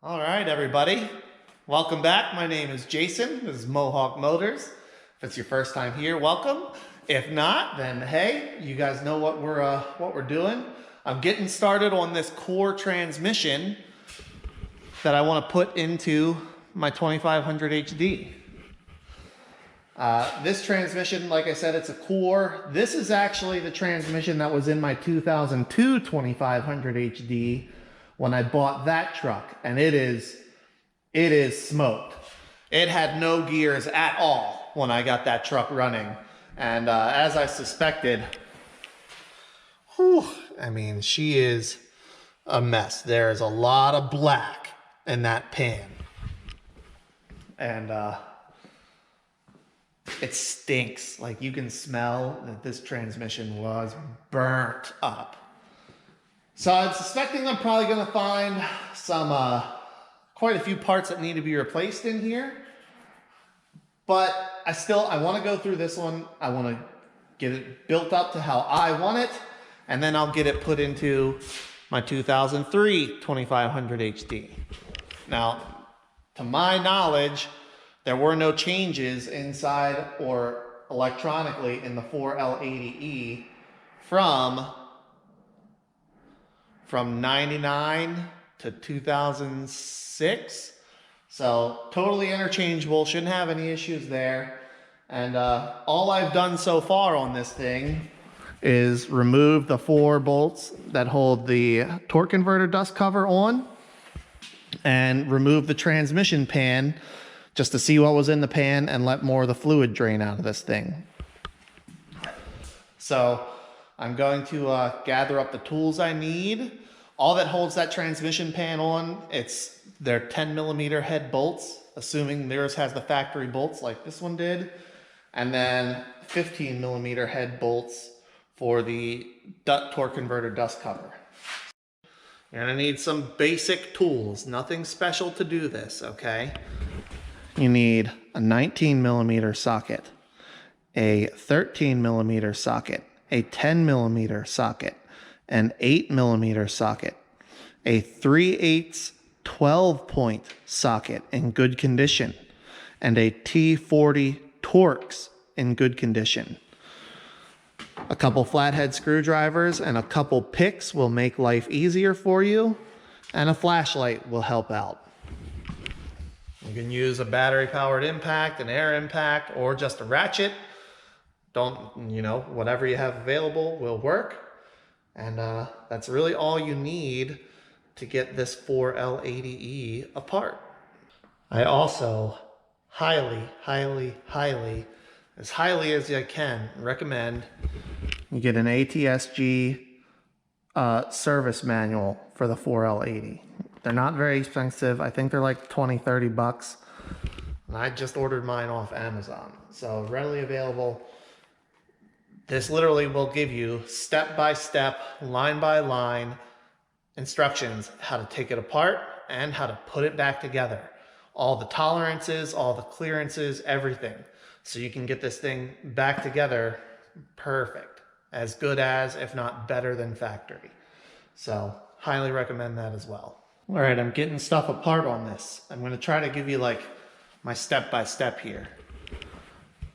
All right, everybody. Welcome back. My name is Jason. This is Mohawk Motors. If it's your first time here, welcome. If not, then hey, you guys know what we're doing. I'm getting started on this core transmission that I want to put into my 2500 HD. This transmission, like I said, it's a core. This is actually the transmission that was in my 2002 2500 HD when I bought that truck, and it is smoked. It had no gears at all when I got that truck running, and as I suspected, I mean, she is a mess. There is a lot of black in that pan, and it stinks. Like, you can smell that this transmission was burnt up. So I'm suspecting I'm probably going to find some, quite a few parts that need to be replaced in here. But I want to go through this one. I want to get it built up to how I want it. And then I'll get it put into my 2003 2500 HD. Now, to my knowledge, there were no changes inside or electronically in the 4L80E from 99 to 2006. So totally interchangeable, shouldn't have any issues there. And all I've done so far on this thing is remove the 4 bolts that hold the torque converter dust cover on and remove the transmission pan just to see what was in the pan and let more of the fluid drain out of this thing. So I'm going to gather up the tools I need. All that holds that transmission pan on, it's their 10mm head bolts, assuming theirs has the factory bolts like this one did, and then 15mm head bolts for the torque converter dust cover. You're gonna need some basic tools, nothing special to do this, okay? You need a 19mm socket, a 13mm socket, a 10mm socket, an 8mm socket, a 3/8 12-point socket in good condition, and a T40 Torx in good condition. A couple flathead screwdrivers and a couple picks will make life easier for you, and a flashlight will help out. You can use a battery-powered impact, an air impact, or just a ratchet. Whatever you have available will work. And that's really all you need to get this 4L80E apart. I also highly, as highly as I can, recommend you get an ATSG service manual for the 4L80. They're not very expensive. I think they're like 20-30 bucks. And I just ordered mine off Amazon. So readily available. This literally will give you step-by-step, line-by-line instructions how to take it apart and how to put it back together. All the tolerances, all the clearances, everything. So you can get this thing back together perfect. As good as, if not better than factory. So highly recommend that as well. All right, I'm getting stuff apart on this. I'm going to try to give you like my step-by-step here.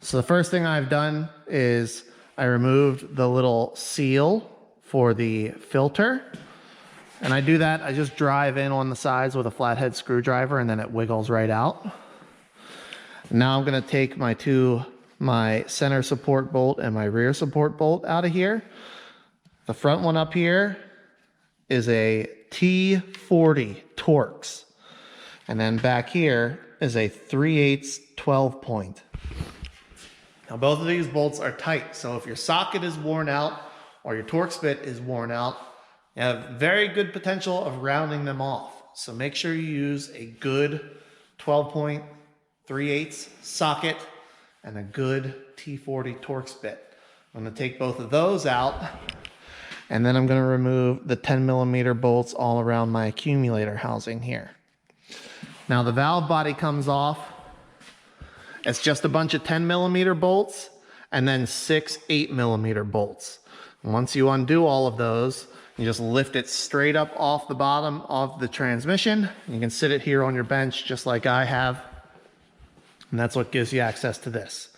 So the first thing I've done is I removed the little seal for the filter. And I do that, I just drive in on the sides with a flathead screwdriver and then it wiggles right out. Now I'm gonna take my center support bolt and my rear support bolt out of here. The front one up here is a T40 Torx. And then back here is a 3/8 12-point. Now both of these bolts are tight, so if your socket is worn out or your Torx bit is worn out, you have very good potential of rounding them off. So make sure you use a good 12-point 3/8 socket and a good T40 Torx bit. I'm going to take both of those out, and then I'm going to remove the 10mm bolts all around my accumulator housing here. Now the valve body comes off. It's just a bunch of 10mm bolts and then 6 8mm bolts. And once you undo all of those, You just lift it straight up off the bottom of the transmission. You can sit it here on your bench just like I have. And that's what gives you access to this.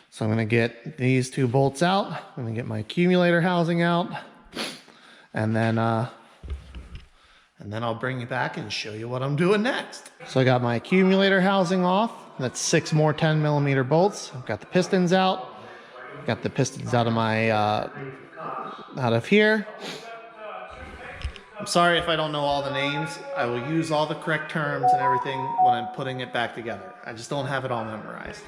So I'm gonna get these two bolts out. I'm gonna get my accumulator housing out. And then I'll bring you back and show you what I'm doing next. So I got my accumulator housing off. That's 6 more 10mm bolts. I've got the pistons out. Got the pistons out of my, out of here. I'm sorry if I don't know all the names. I will use all the correct terms and everything when I'm putting it back together. I just don't have it all memorized.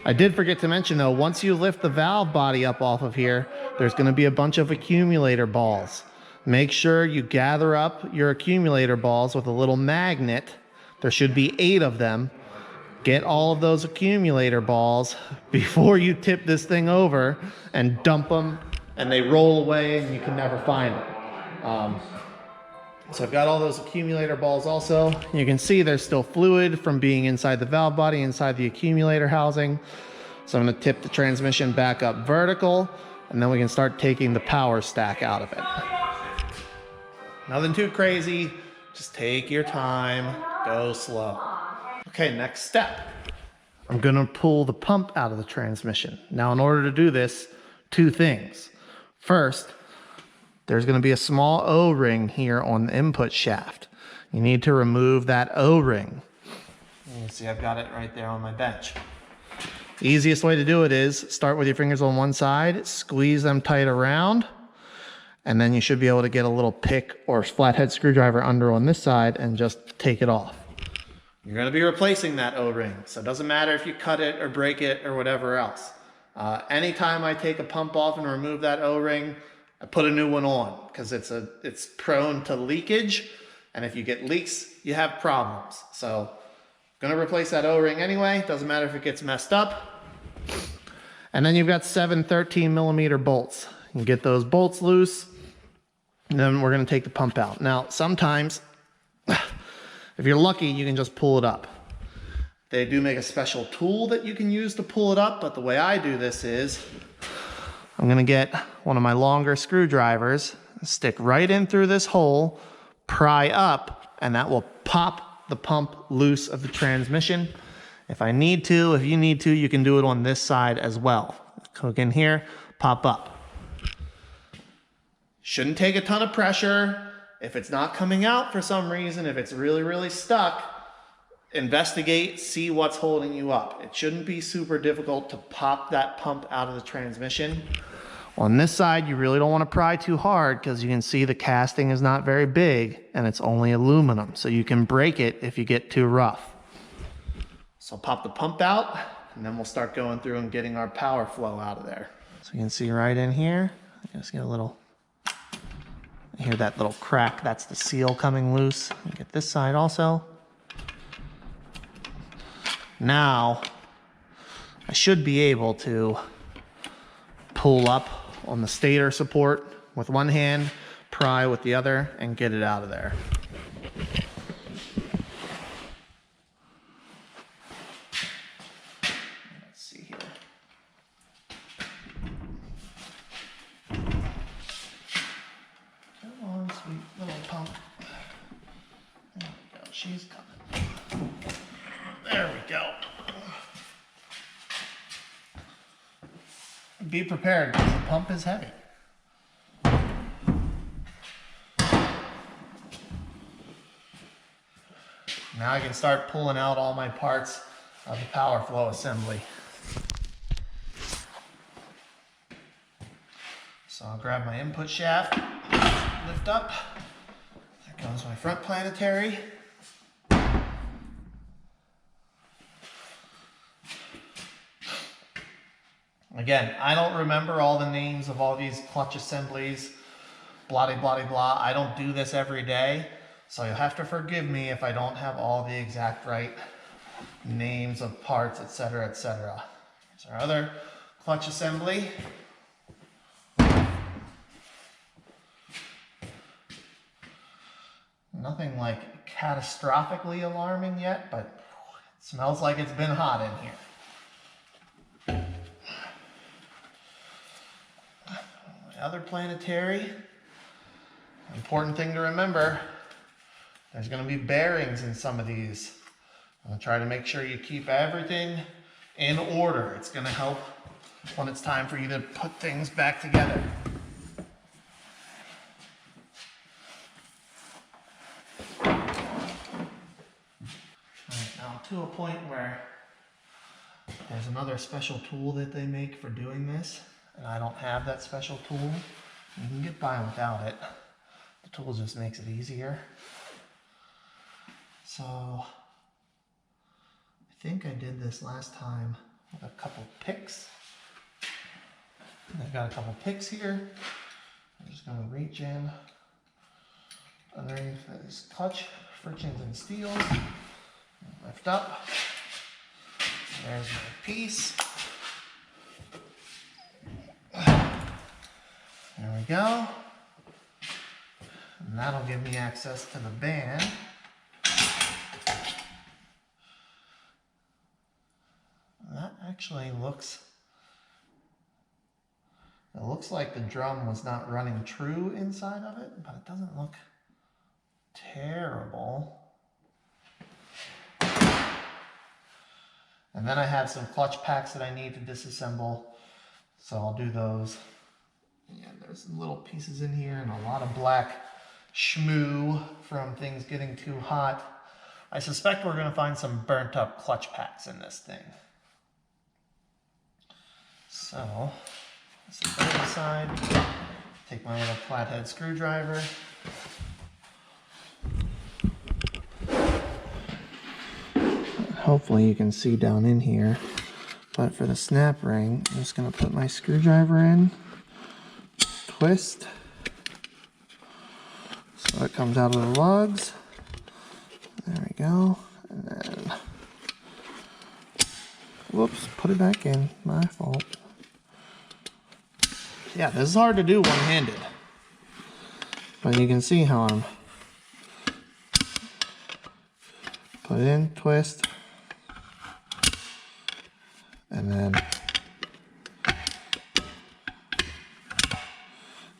I did forget to mention though, once you lift the valve body up off of here, there's gonna be a bunch of accumulator balls. Make sure you gather up your accumulator balls with a little magnet. There should be 8 of them. Get all of those accumulator balls before you tip this thing over and dump them, and they roll away and you can never find them. So I've got all those accumulator balls also. You can see there's still fluid from being inside the valve body, inside the accumulator housing. So I'm gonna tip the transmission back up vertical, and then we can start taking the power stack out of it. Nothing too crazy, just take your time, go slow. Okay, next step. I'm gonna pull the pump out of the transmission. Now in order to do this, 2 things. First, there's gonna be a small O-ring here on the input shaft. You need to remove that O-ring. You can see I've got it right there on my bench. The easiest way to do it is start with your fingers on one side, squeeze them tight around, and then you should be able to get a little pick or flathead screwdriver under on this side and just take it off. You're gonna be replacing that O-ring, so it doesn't matter if you cut it or break it or whatever else. Anytime I take a pump off and remove that O-ring, I put a new one on because it's prone to leakage, and if you get leaks, you have problems. So I'm gonna replace that O-ring anyway, doesn't matter if it gets messed up. And then you've got 7 13mm bolts. You can get those bolts loose, and then we're gonna take the pump out. Now, sometimes, if you're lucky, you can just pull it up. They do make a special tool that you can use to pull it up, but the way I do this is, I'm gonna get one of my longer screwdrivers, stick right in through this hole, pry up, and that will pop the pump loose of the transmission. If I need to, if you need to, you can do it on this side as well. Hook in here, pop up. Shouldn't take a ton of pressure. If it's not coming out for some reason, if it's really, really stuck, investigate, see what's holding you up. It shouldn't be super difficult to pop that pump out of the transmission. On this side, you really don't want to pry too hard because you can see the casting is not very big and it's only aluminum. So you can break it if you get too rough. So pop the pump out and then we'll start going through and getting our power flow out of there. So you can see right in here, just get a little, hear that little crack, that's the seal coming loose. You get this side also. Now, I should be able to pull up on the stator support with one hand, pry with the other, and get it out of there. Let's see here. Come on, sweet little pump. There we go, she's coming. There we go. Be prepared because the pump is heavy. Now I can start pulling out all my parts of the power flow assembly. So I'll grab my input shaft, lift up. There goes my front planetary. Again, I don't remember all the names of all these clutch assemblies, blah, blah, blah, blah. I don't do this every day, so you'll have to forgive me if I don't have all the exact right names of parts, etc., etc. Here's our other clutch assembly. Nothing like catastrophically alarming yet, but it smells like it's been hot in here. Other planetary. Important thing to remember, there's going to be bearings in some of these. I'll try to make sure you keep everything in order. It's going to help when it's time for you to put things back together. Alright, now to a point where there's another special tool that they make for doing this, and I don't have that special tool. You can get by without it. The tool just makes it easier. So I think I did this last time with a couple picks. I've got a couple picks here. I'm just going to reach in underneath these clutch frictions and steels. Lift up. There's my piece. There we go. And that'll give me access to the band. That actually looks, it looks like the drum was not running true inside of it, but it doesn't look terrible. And then I have some clutch packs that I need to disassemble, so I'll do those. And there's some little pieces in here and a lot of black schmoo from things getting too hot. I suspect we're going to find some burnt up clutch packs in this thing. So, set that aside, take my little flathead screwdriver. Hopefully you can see down in here, but for the snap ring, I'm just going to put my screwdriver in, twist, so it comes out of the lugs. There we go, and then, whoops, put it back in, my fault. Yeah, this is hard to do one-handed, but you can see how I'm put it in, twist, and then,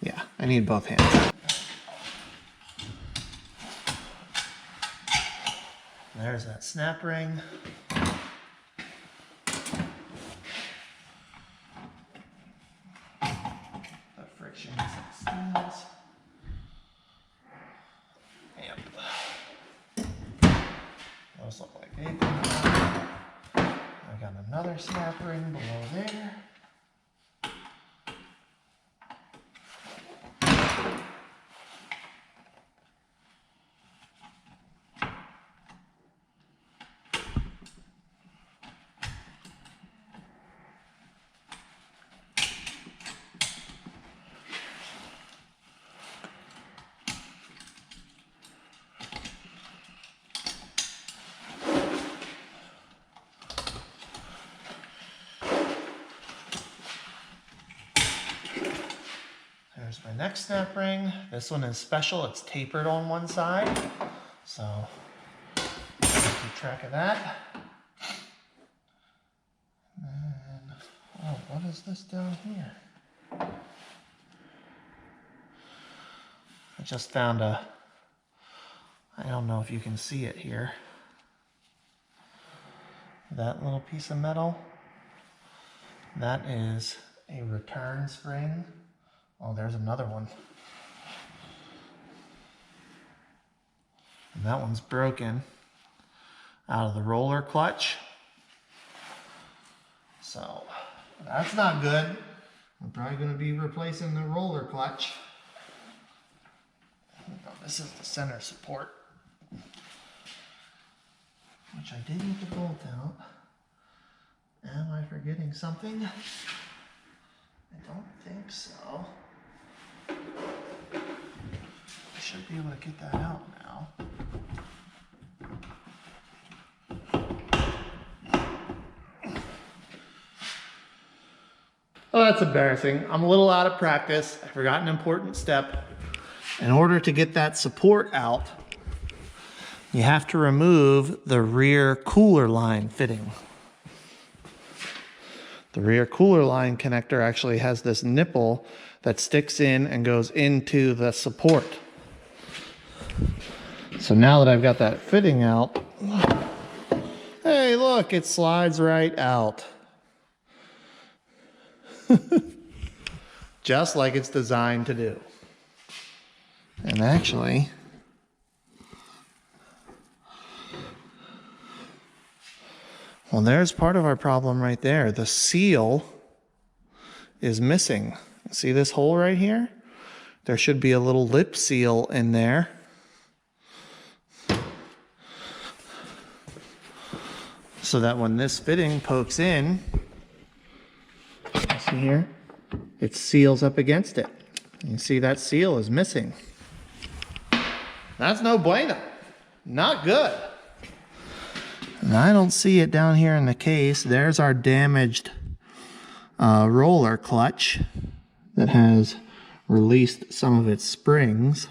yeah, I need both hands. There's that snap ring. The frictions and steels. Yep. Those look like they come out. I got another snap ring below there. There's my next snap ring. This one is special. It's tapered on one side, so keep track of that. And, oh, what is this down here? I just found a, I don't know if you can see it here. That little piece of metal, that is a return spring. Oh, there's another one. And that one's broken out of the roller clutch. So that's not good. I'm probably going to be replacing the roller clutch. Oh, this is the center support, which I did get the bolt out. Am I forgetting something? I don't think so. I should be able to get that out now. Oh, that's embarrassing. I'm a little out of practice. I forgot an important step. In order to get that support out, you have to remove the rear cooler line fitting. The rear cooler line connector actually has this nipple that sticks in and goes into the support. So now that I've got that fitting out, hey, look, it slides right out. Just like it's designed to do. And actually, well, there's part of our problem right there. The seal is missing. See this hole right here? There should be a little lip seal in there. So that when this fitting pokes in, see here, it seals up against it. You see that seal is missing. That's no bueno. Not good. And I don't see it down here in the case. There's our damaged roller clutch that has released some of its springs.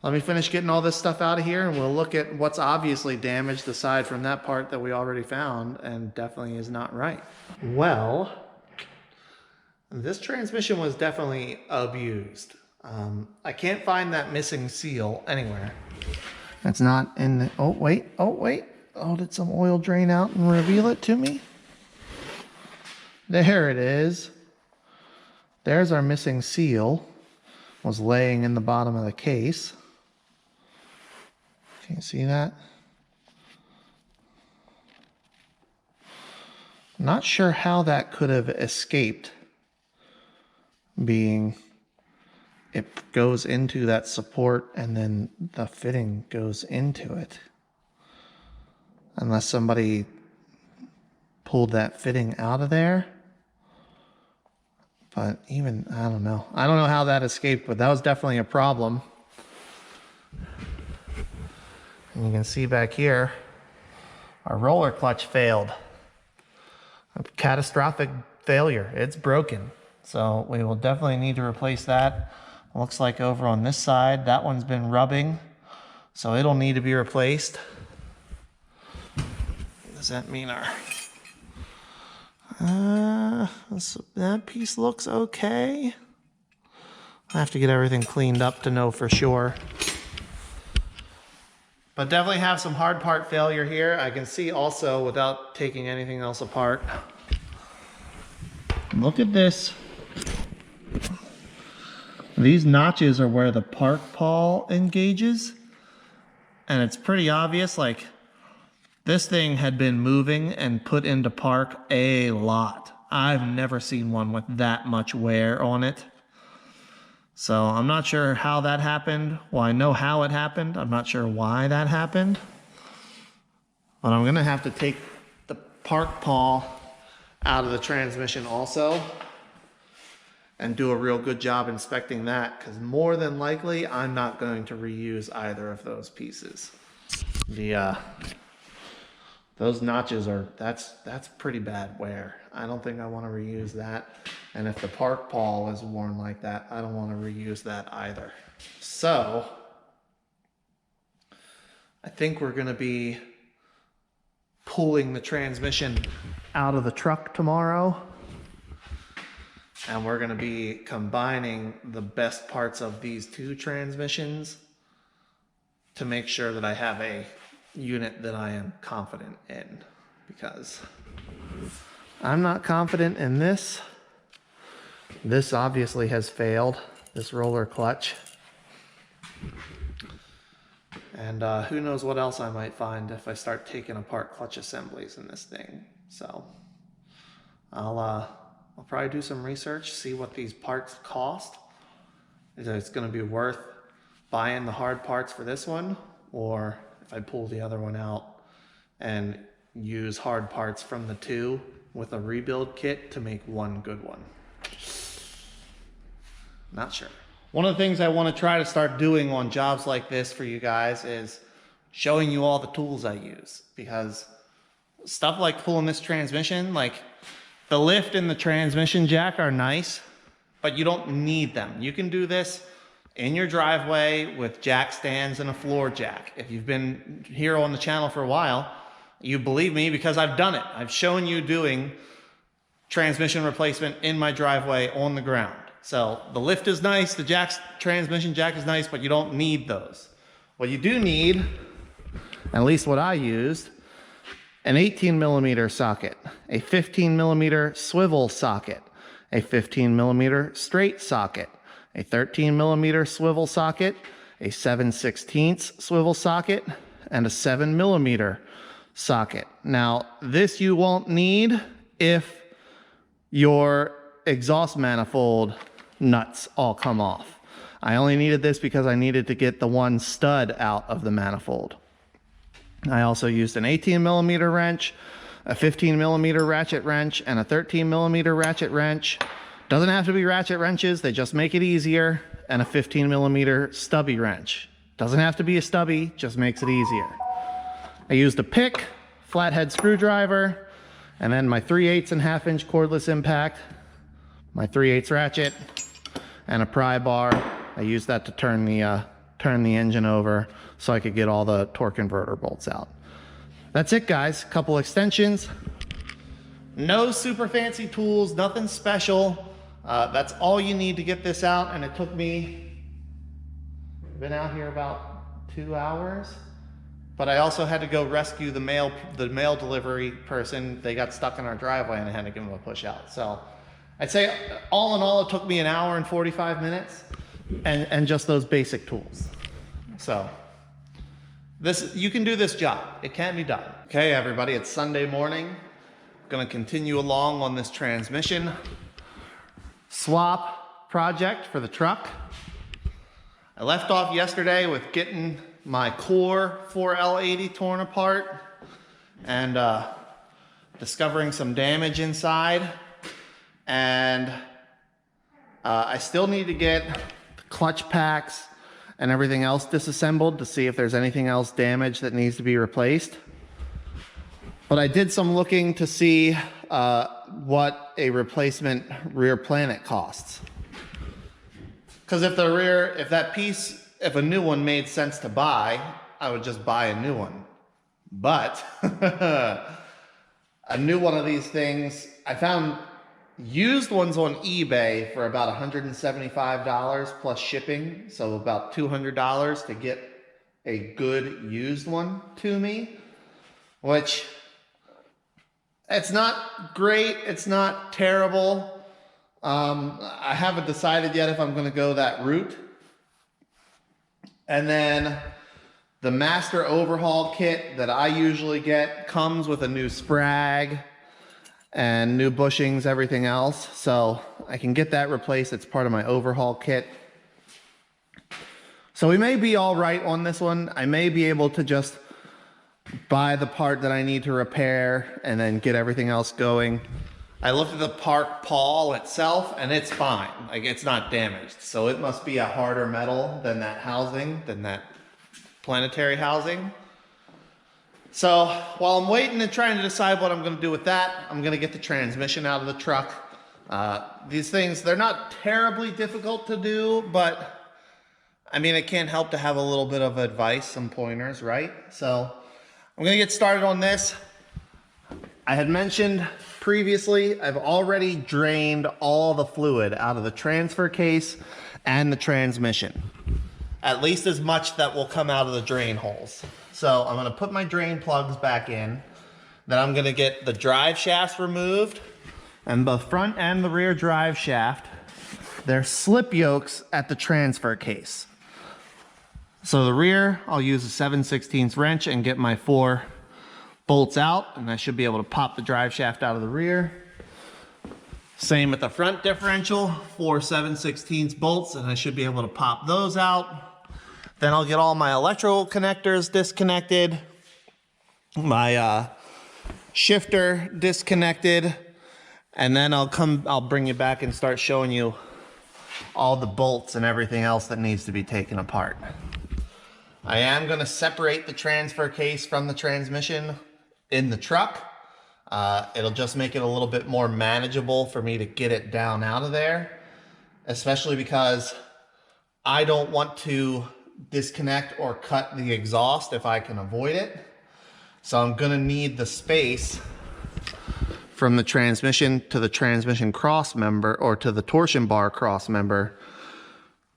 Let me finish getting all this stuff out of here and we'll look at what's obviously damaged aside from that part that we already found and definitely is not right. Well, this transmission was definitely abused. I can't find that missing seal anywhere. It's not in the, oh wait. Oh, did some oil drain out and reveal it to me? There it is. There's our missing seal. Was laying in the bottom of the case. Can you see that? Not sure how that could have escaped, being it goes into that support and then the fitting goes into it. Unless somebody pulled that fitting out of there. But even, I don't know. I don't know how that escaped, but that was definitely a problem. And you can see back here, our roller clutch failed. A catastrophic failure. It's broken. So we will definitely need to replace that. Looks like over on this side, that one's been rubbing. So it'll need to be replaced. Does that mean our... that piece looks okay. I have to get everything cleaned up to know for sure. But definitely have some hard part failure here. I can see also, without taking anything else apart, look at this. These notches are where the park pawl engages. And it's pretty obvious, like, this thing had been moving and put into park a lot. I've never seen one with that much wear on it. So I'm not sure how that happened. Well, I know how it happened. I'm not sure why that happened. But I'm gonna have to take the park pawl out of the transmission also and do a real good job inspecting that, because more than likely I'm not going to reuse either of those pieces. Those notches are, that's pretty bad wear. I don't think I want to reuse that. And if the park pawl is worn like that, I don't want to reuse that either. So I think we're going to be pulling the transmission out of the truck tomorrow. And we're going to be combining the best parts of these two transmissions to make sure that I have a unit that I am confident in, because I'm not confident in this. This obviously has failed, this roller clutch. And who knows what else I might find if I start taking apart clutch assemblies in this thing. So I'll probably do some research, see what these parts cost. Is it's going to be worth buying the hard parts for this one, or if I pull the other one out and use hard parts from the two with a rebuild kit to make one good one. Not sure. One of the things I want to try to start doing on jobs like this for you guys is showing you all the tools I use, because stuff like pulling this transmission, like the lift and the transmission jack are nice, but you don't need them. You can do this in your driveway with jack stands and a floor jack. If you've been here on the channel for a while, you believe me because I've done it. I've shown you doing transmission replacement in my driveway on the ground. So the lift is nice, the transmission jack is nice, but you don't need those. What you do need, at least what I used, an 18mm socket, a 15mm swivel socket, a 15mm straight socket, a 13mm swivel socket, a 7/16 swivel socket, and a 7mm socket. Now, this you won't need if your exhaust manifold nuts all come off. I only needed this because I needed to get the one stud out of the manifold. I also used an 18mm wrench, a 15mm ratchet wrench, and a 13mm ratchet wrench. Doesn't have to be ratchet wrenches, they just make it easier, and a 15mm stubby wrench. Doesn't have to be a stubby, just makes it easier. I used a pick, flathead screwdriver, and then my 3/8 and 1/2 inch cordless impact, my 3/8 ratchet, and a pry bar. I used that to turn the engine over so I could get all the torque converter bolts out. That's it, guys. Couple extensions. No super fancy tools, nothing special. That's all you need to get this out, and it took me, been out here about 2 hours. But I also had to go rescue the mail delivery person. They got stuck in our driveway and I had to give them a push out. So I'd say all in all, it took me 1 hour and 45 minutes and just those basic tools. So you can do this job. It can be done. Okay, everybody, it's Sunday morning. I'm gonna continue along on this transmission swap project for the truck. I left off yesterday with getting my core 4L80 torn apart and discovering some damage inside. And I still need to get the clutch packs and everything else disassembled to see if there's anything else damaged that needs to be replaced. But I did some looking to see what a replacement rear planet costs. Because if if a new one made sense to buy, I would just buy a new one. But a new one of these things, I found used ones on eBay for about $175 plus shipping, so about $200 to get a good used one to me, which it's not great, it's not terrible. I haven't decided yet if I'm going to go that route. And then the master overhaul kit that I usually get comes with a new sprag and new bushings, everything else. So I can get that replaced. It's part of my overhaul kit. So we may be all right on this one. I may be able to just buy the part that I need to repair and then get everything else going. I looked at the park pawl itself and it's fine. Like, it's not damaged. So it must be a harder metal than that housing, than that planetary housing. So while I'm waiting and trying to decide what I'm going to do with that, I'm going to get the transmission out of the truck. These things, they're not terribly difficult to do, but I mean, it can't help to have a little bit of advice, some pointers, right? So I'm going to get started on this. I had mentioned previously, I've already drained all the fluid out of the transfer case and the transmission. At least as much that will come out of the drain holes. So I'm going to put my drain plugs back in. Then I'm going to get the drive shafts removed. And the front and the rear drive shaft, they're slip yokes at the transfer case. So the rear, I'll use a 7/16 wrench and get my 4 bolts out, and I should be able to pop the drive shaft out of the rear. Same with the front differential, 4 7/16 bolts, and I should be able to pop those out. Then I'll get all my electrical connectors disconnected, my shifter disconnected, and then I'll bring you back and start showing you all the bolts and everything else that needs to be taken apart. I am going to separate the transfer case from the transmission in the truck. It'll just make it a little bit more manageable for me to get it down out of there, especially because I don't want to disconnect or cut the exhaust if I can avoid it. So I'm going to need the space from the transmission to the transmission cross member, or to the torsion bar cross member,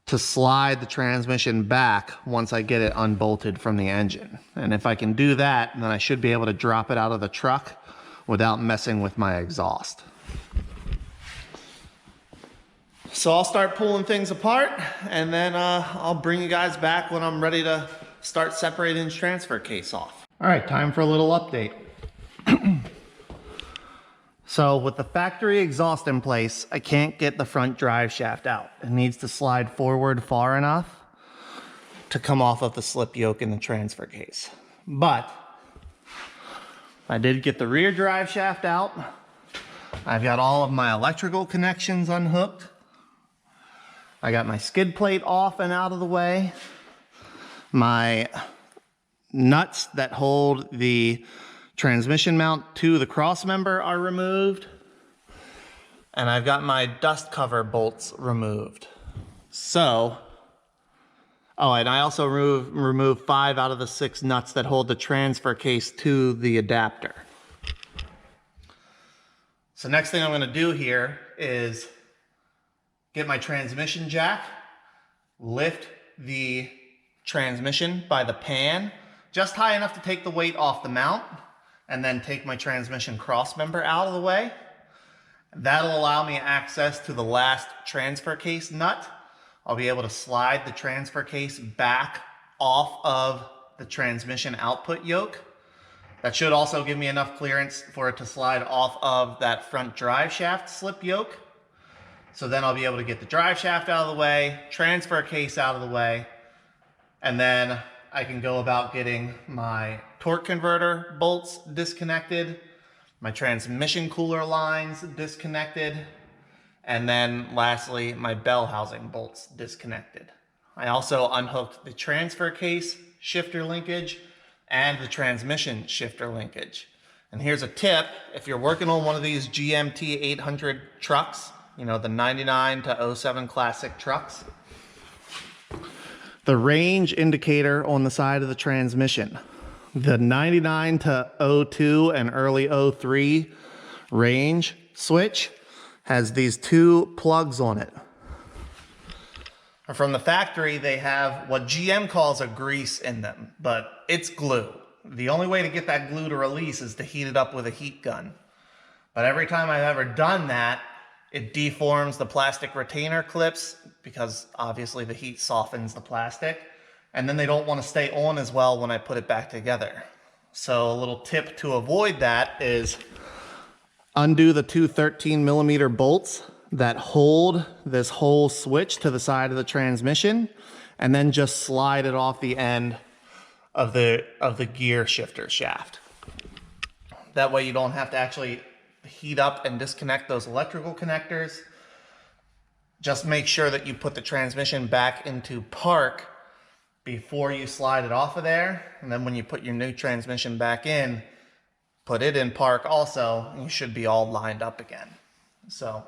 to slide the transmission back once I get it unbolted from the engine. And if I can do that, then I should be able to drop it out of the truck without messing with my exhaust. So I'll start pulling things apart, and then I'll bring you guys back when I'm ready to start separating the transfer case off. All right, time for a little update. So with the factory exhaust in place, I can't get the front drive shaft out. It needs to slide forward far enough to come off of the slip yoke in the transfer case. But I did get the rear drive shaft out. I've got all of my electrical connections unhooked. I got my skid plate off and out of the way. My nuts that hold the transmission mount to the cross member are removed. And I've got my dust cover bolts removed. So, oh, and I also removed 5 out of the 6 nuts that hold the transfer case to the adapter. So next thing I'm gonna do here is get my transmission jack, lift the transmission by the pan, just high enough to take the weight off the mount, and then take my transmission cross member out of the way. That'll allow me access to the last transfer case nut. I'll be able to slide the transfer case back off of the transmission output yoke. That should also give me enough clearance for it to slide off of that front drive shaft slip yoke. So then I'll be able to get the drive shaft out of the way, transfer case out of the way, and then I can go about getting my torque converter bolts disconnected, my transmission cooler lines disconnected, and then lastly, my bell housing bolts disconnected. I also unhooked the transfer case shifter linkage and the transmission shifter linkage. And here's a tip: if you're working on one of these GMT 800 trucks, you know, the 99 to 07 classic trucks, the range indicator on the side of the transmission, the 99 to 02 and early 03 range switch has these 2 plugs on it. From the factory, they have what GM calls a grease in them, but it's glue. The only way to get that glue to release is to heat it up with a heat gun. But every time I've ever done that, it deforms the plastic retainer clips, because obviously the heat softens the plastic, and then they don't want to stay on as well when I put it back together. So a little tip to avoid that is undo the 2 13mm bolts that hold this whole switch to the side of the transmission, and then just slide it off the end of the gear shifter shaft. That way you don't have to actually heat up and disconnect those electrical connectors. Just make sure that you put the transmission back into park before you slide it off of there. And then when you put your new transmission back in, put it in park also, and you should be all lined up again. So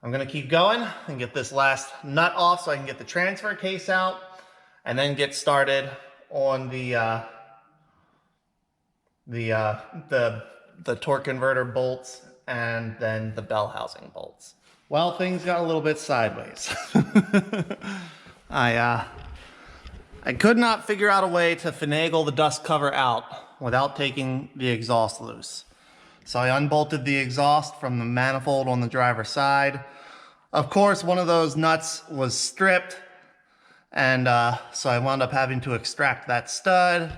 I'm gonna keep going and get this last nut off so I can get the transfer case out, and then get started on the torque converter bolts and then the bell housing bolts. Well, things got a little bit sideways. I could not figure out a way to finagle the dust cover out without taking the exhaust loose. So I unbolted the exhaust from the manifold on the driver's side. Of course, one of those nuts was stripped, and so I wound up having to extract that stud,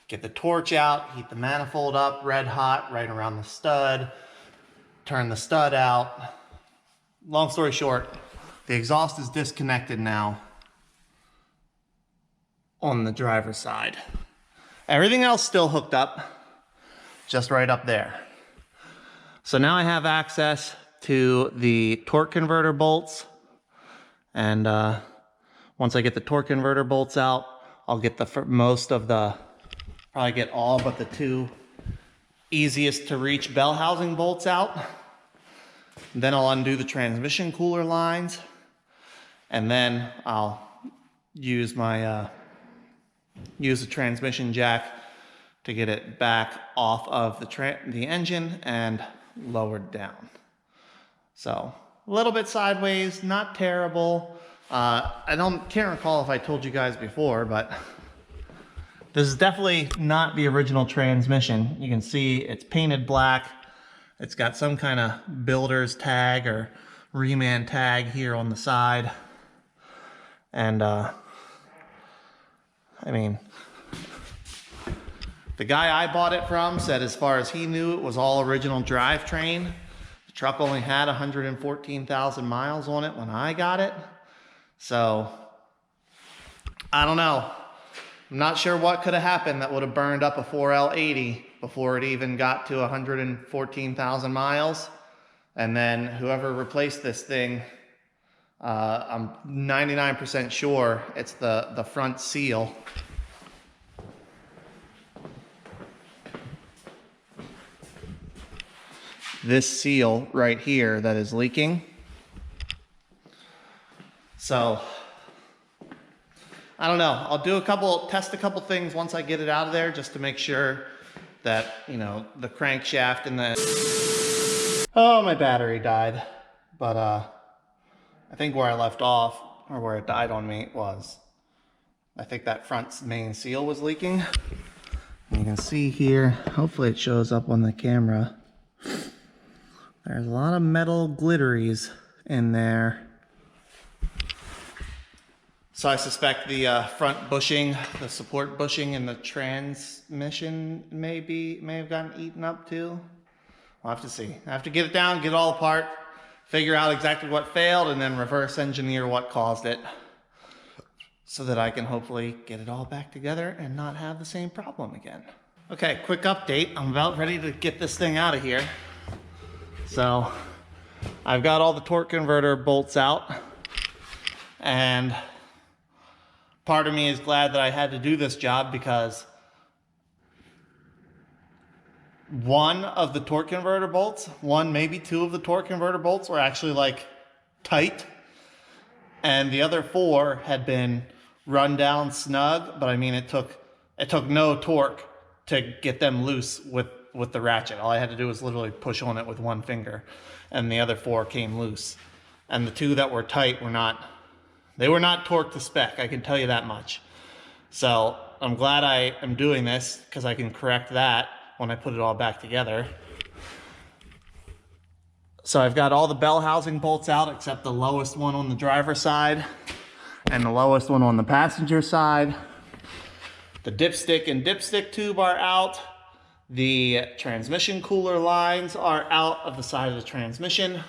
get the torch out, heat the manifold up red hot right around the stud, turn the stud out. Long story short, the exhaust is disconnected now on the driver's side. Everything else still hooked up, just right up there. So now I have access to the torque converter bolts, and once I get the torque converter bolts out, I'll get probably get all but the 2 easiest to reach bell housing bolts out. Then I'll undo the transmission cooler lines, and then I'll use my use the transmission jack to get it back off of the engine and lowered down. So a little bit sideways, not terrible. Can't recall if I told you guys before, but this is definitely not the original transmission. You can see it's painted black. It's got some kind of builder's tag or reman tag here on the side. And I mean, the guy I bought it from said as far as he knew, it was all original drivetrain. The truck only had 114,000 miles on it when I got it. So, I don't know. I'm not sure what could have happened that would have burned up a 4L80 before it even got to 114,000 miles. And then whoever replaced this thing, I'm 99% sure it's the front seal. This seal right here that is leaking. So, I don't know. I'll test a couple things once I get it out of there just to make sure that, you know, the crankshaft and the... Oh, my battery died. But, I think where I left off, or where it died on me, was... I think that front main seal was leaking. And you can see here, hopefully it shows up on the camera. There's a lot of metal glitteries in there. So I suspect the front bushing, the support bushing in the transmission may have gotten eaten up too. We'll have to see. I have to get it down, get it all apart, figure out exactly what failed, and then reverse engineer what caused it so that I can hopefully get it all back together and not have the same problem again. Okay, quick update. I'm about ready to get this thing out of here. So I've got all the torque converter bolts out, and part of me is glad that I had to do this job because one of the torque converter bolts, maybe two of the torque converter bolts were actually like tight, and the other four had been run down snug, but I mean it took no torque to get them loose with the ratchet. All I had to do was literally push on it with one finger, and the other four came loose. And the two that were tight were not torqued to spec, I can tell you that much. So I'm glad I am doing this because I can correct that when I put it all back together. So I've got all the bell housing bolts out except the lowest one on the driver's side and the lowest one on the passenger side. The dipstick and dipstick tube are out. The transmission cooler lines are out of the side of the transmission.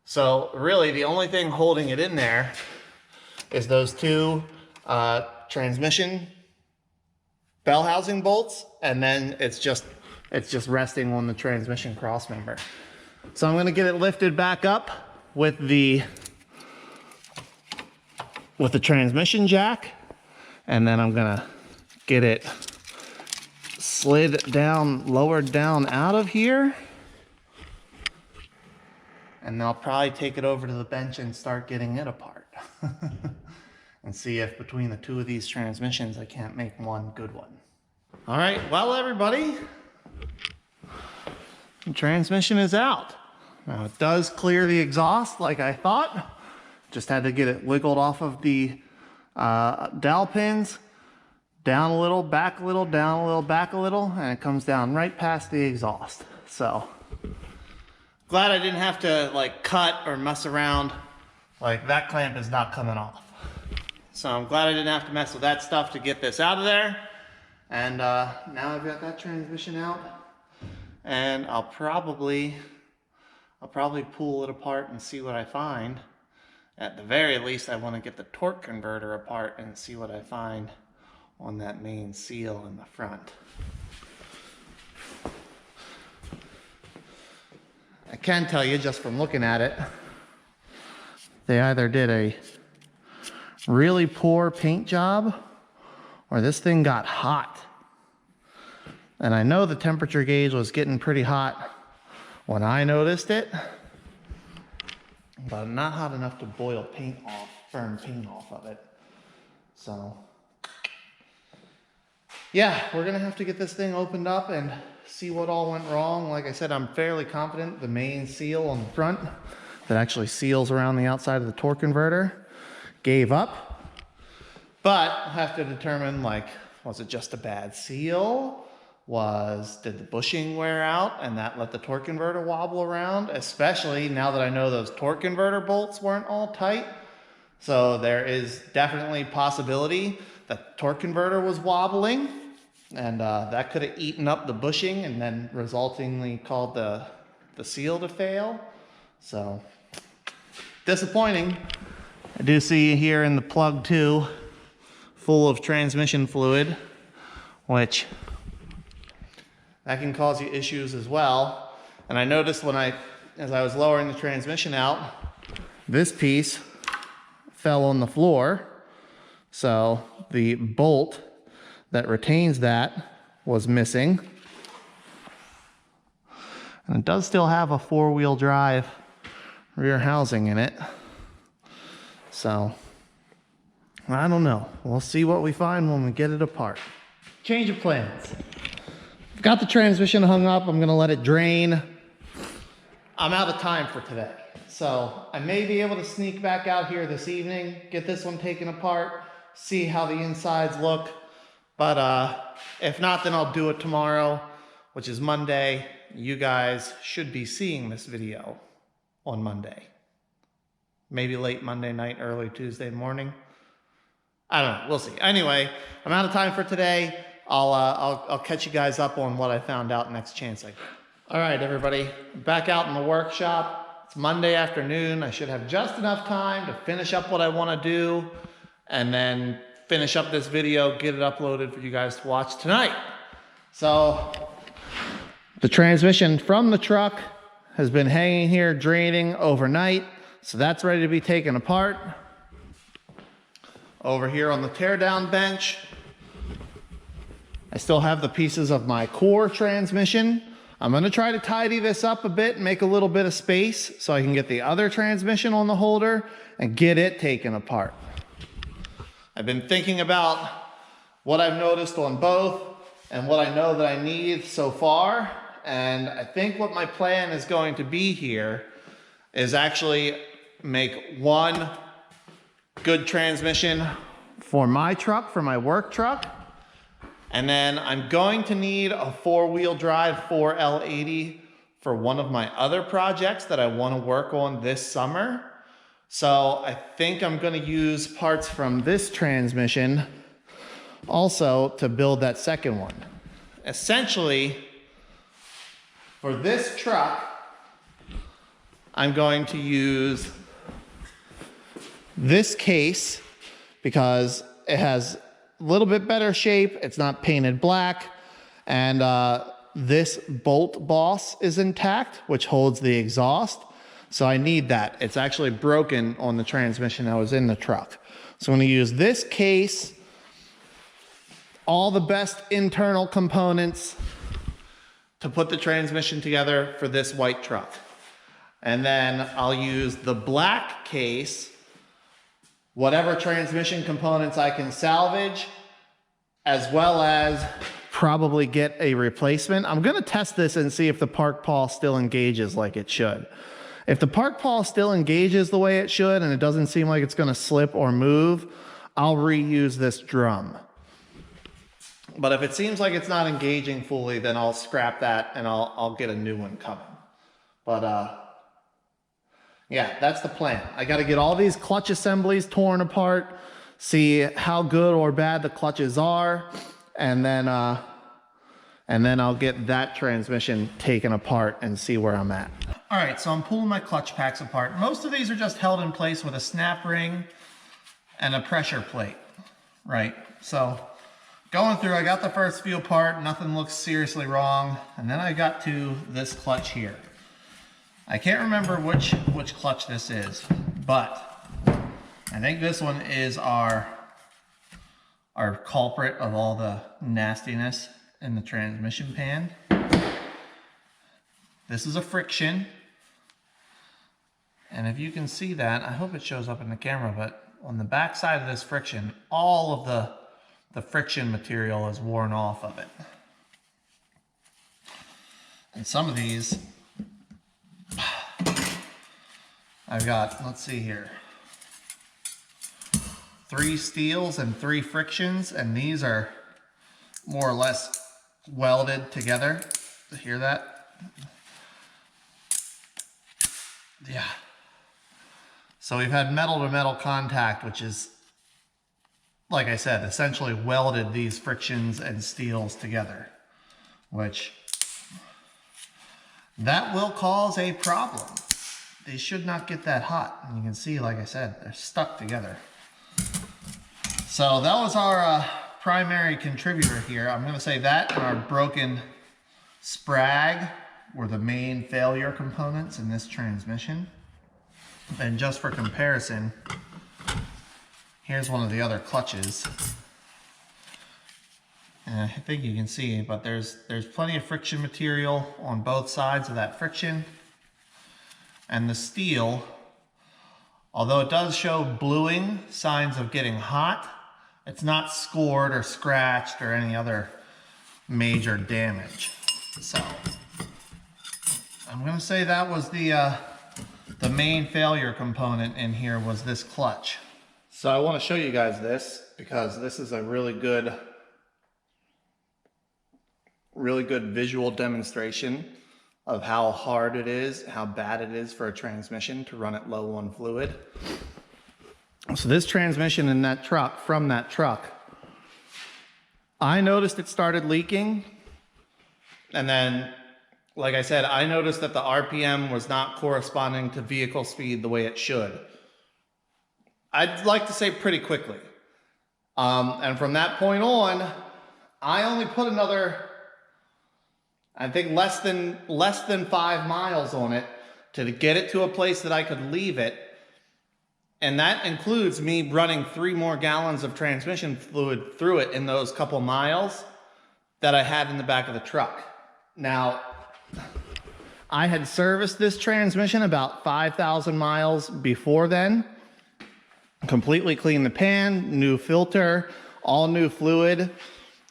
So really the only thing holding it in there is those two transmission bell housing bolts, and then it's just resting on the transmission cross member. So I'm going to get it lifted back up with the transmission jack, and then I'm going to get it slid down, lowered down out of here. And then I'll probably take it over to the bench and start getting it apart. And see if between the two of these transmissions I can't make one good one. All right, well everybody, the transmission is out. Now it does clear the exhaust like I thought. Just had to get it wiggled off of the dowel pins. Down a little, back a little, down a little, back a little, and it comes down right past the exhaust. So, glad I didn't have to like cut or mess around. Like that clamp is not coming off. So I'm glad I didn't have to mess with that stuff to get this out of there. And now I've got that transmission out. And I'll probably pull it apart and see what I find. At the very least, I want to get the torque converter apart and see what I find on that main seal in the front. I can tell you just from looking at it, they either did a really poor paint job or this thing got hot. And I know the temperature gauge was getting pretty hot when I noticed it, but not hot enough to boil paint off, burn paint off of it. So yeah, we're gonna have to get this thing opened up and see what all went wrong. Like I said, I'm fairly confident the main seal on the front that actually seals around the outside of the torque converter gave up. But I'll have to determine, like, was it just a bad seal? Did the bushing wear out and that let the torque converter wobble around? Especially now that I know those torque converter bolts weren't all tight. So there is definitely possibility that the torque converter was wobbling, and that could have eaten up the bushing and then resultingly caused the seal to fail. So disappointing. I do see here in the plug too, full of transmission fluid, which that can cause you issues as well. And I noticed as I was lowering the transmission out, this piece fell on the floor. So the bolt that retains that was missing. And it does still have a 4-wheel drive rear housing in it. So I don't know. We'll see what we find when we get it apart. Change of plans. Got the transmission hung up. I'm gonna let it drain. I'm out of time for today. So I may be able to sneak back out here this evening, get this one taken apart, see how the insides look. But if not, then I'll do it tomorrow, which is Monday. You guys should be seeing this video on Monday. Maybe late Monday night, early Tuesday morning. I don't know, we'll see. Anyway, I'm out of time for today. I'll catch you guys up on what I found out next chance I get. All right, everybody, back out in the workshop. It's Monday afternoon. I should have just enough time to finish up what I want to do and then finish up this video, get it uploaded for you guys to watch tonight. So the transmission from the truck has been hanging here draining overnight. So that's ready to be taken apart. Over here on the teardown bench, I still have the pieces of my core transmission. I'm gonna try to tidy this up a bit and make a little bit of space so I can get the other transmission on the holder and get it taken apart. I've been thinking about what I've noticed on both and what I know that I need so far. And I think what my plan is going to be here is actually make one good transmission for my truck, for my work truck. And then I'm going to need a 4-wheel drive 4L80 for one of my other projects that I want to work on this summer. So I think I'm going to use parts from this transmission also to build that second one. Essentially, for this truck, I'm going to use this case because it has a little bit better shape. It's not painted black. And this bolt boss is intact, which holds the exhaust. So I need that. It's actually broken on the transmission that was in the truck. So I'm going to use this case, all the best internal components to put the transmission together for this white truck. And then I'll use the black case, whatever transmission components I can salvage, as well as probably get a replacement. I'm gonna test this and see if the park pawl still engages like it should. If the park pawl still engages the way it should and it doesn't seem like it's gonna slip or move, I'll reuse this drum. But if it seems like it's not engaging fully, then I'll scrap that and I'll get a new one coming. But yeah, that's the plan. I got to get all these clutch assemblies torn apart, see how good or bad the clutches are, and then I'll get that transmission taken apart and see where I'm at. All right, so I'm pulling my clutch packs apart. Most of these are just held in place with a snap ring and a pressure plate, right? So going through, I got the first few apart, nothing looks seriously wrong, and then I got to this clutch here. I can't remember which clutch this is, but I think this one is our culprit of all the nastiness in the transmission pan. This is a friction. And if you can see that, I hope it shows up in the camera, but on the back side of this friction, all of the friction material is worn off of it. And some of these, I've got, let's see here, 3 steels and 3 frictions, and these are more or less welded together. You hear that? Yeah. So we've had metal to metal contact, which is, like I said, essentially welded these frictions and steels together, which that will cause a problem. They should not get that hot. And you can see, like I said, they're stuck together. So that was our primary contributor here. I'm going to say that and our broken sprag were the main failure components in this transmission. And just for comparison, here's one of the other clutches. And I think you can see, but there's plenty of friction material on both sides of that friction. And the steel, although it does show bluing, signs of getting hot, it's not scored or scratched or any other major damage. So I'm going to say that was the main failure component in here was this clutch. So I want to show you guys this because this is a really good visual demonstration of how hard it is, how bad it is for a transmission to run it low on fluid. So this transmission in that truck, from that truck, I noticed it started leaking. And then, like I said, I noticed that the RPM was not corresponding to vehicle speed the way it should. I'd like to say pretty quickly. And from that point on, I only put another, I think less than 5 miles on it to get it to a place that I could leave it. And that includes me running 3 more gallons of transmission fluid through it in those couple miles that I had in the back of the truck. Now, I had serviced this transmission about 5,000 miles before then. Completely cleaned the pan, new filter, all new fluid.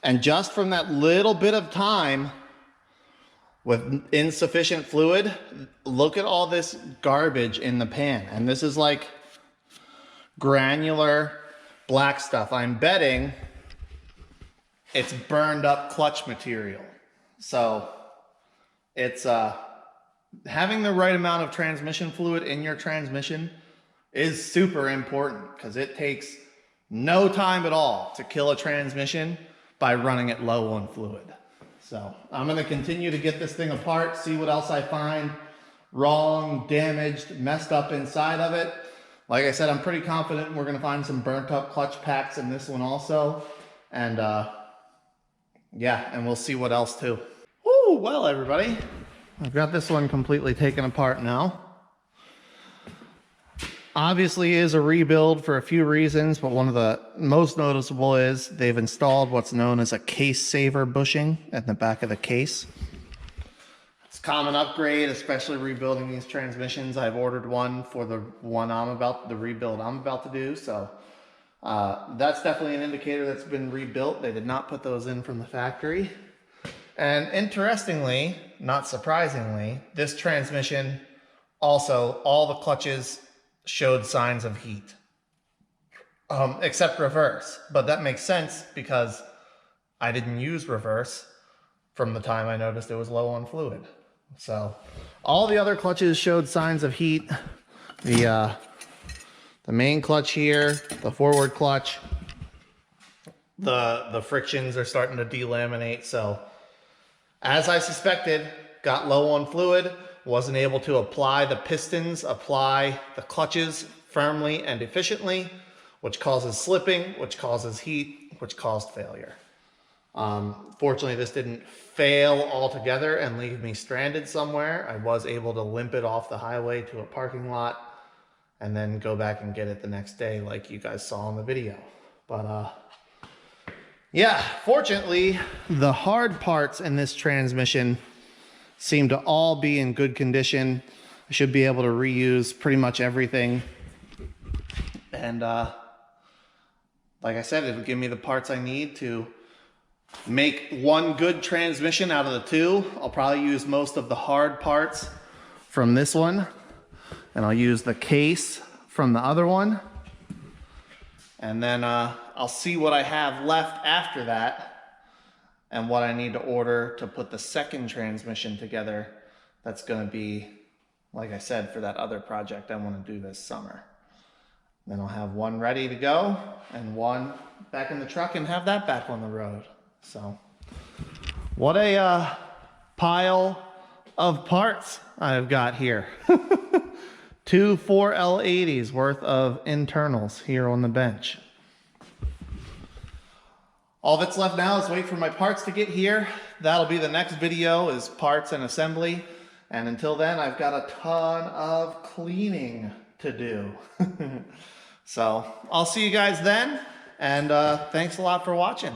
And just from that little bit of time with insufficient fluid, look at all this garbage in the pan. And this is like granular black stuff. I'm betting it's burned up clutch material. So it's having the right amount of transmission fluid in your transmission is super important because it takes no time at all to kill a transmission by running it low on fluid. So I'm going to continue to get this thing apart, see what else I find wrong, damaged, messed up inside of it. Like I said, I'm pretty confident we're going to find some burnt up clutch packs in this one also. And yeah, and we'll see what else too. Woo, well everybody, I've got this one completely taken apart now. Obviously is a rebuild for a few reasons, but one of the most noticeable is they've installed what's known as a case saver bushing at the back of the case. It's a common upgrade, especially rebuilding these transmissions. I've ordered one for the rebuild I'm about to do, so that's definitely an indicator that's been rebuilt. They did not put those in from the factory. And interestingly, not surprisingly, this transmission also, all the clutches showed signs of heat, except reverse. But that makes sense because I didn't use reverse from the time I noticed it was low on fluid. So all the other clutches showed signs of heat. The main clutch here, the forward clutch, the frictions are starting to delaminate. So as I suspected, got low on fluid, wasn't able to apply the pistons, apply the clutches firmly and efficiently, which causes slipping, which causes heat, which caused failure. Fortunately, this didn't fail altogether and leave me stranded somewhere. I was able to limp it off the highway to a parking lot and then go back and get it the next day like you guys saw in the video. But yeah, fortunately, the hard parts in this transmission seem to all be in good condition. I should be able to reuse pretty much everything. And like I said, it'll give me the parts I need to make one good transmission out of the two. I'll probably use most of the hard parts from this one, and I'll use the case from the other one. And then I'll see what I have left after that and what I need to order to put the second transmission together. That's going to be, like I said, for that other project I want to do this summer. Then I'll have one ready to go and one back in the truck and have that back on the road. So what a pile of parts I've got here. Two 4L80s worth of internals here on the bench. All that's left now is wait for my parts to get here. That'll be the next video, is parts and assembly. And until then, I've got a ton of cleaning to do. So I'll see you guys then, and thanks a lot for watching.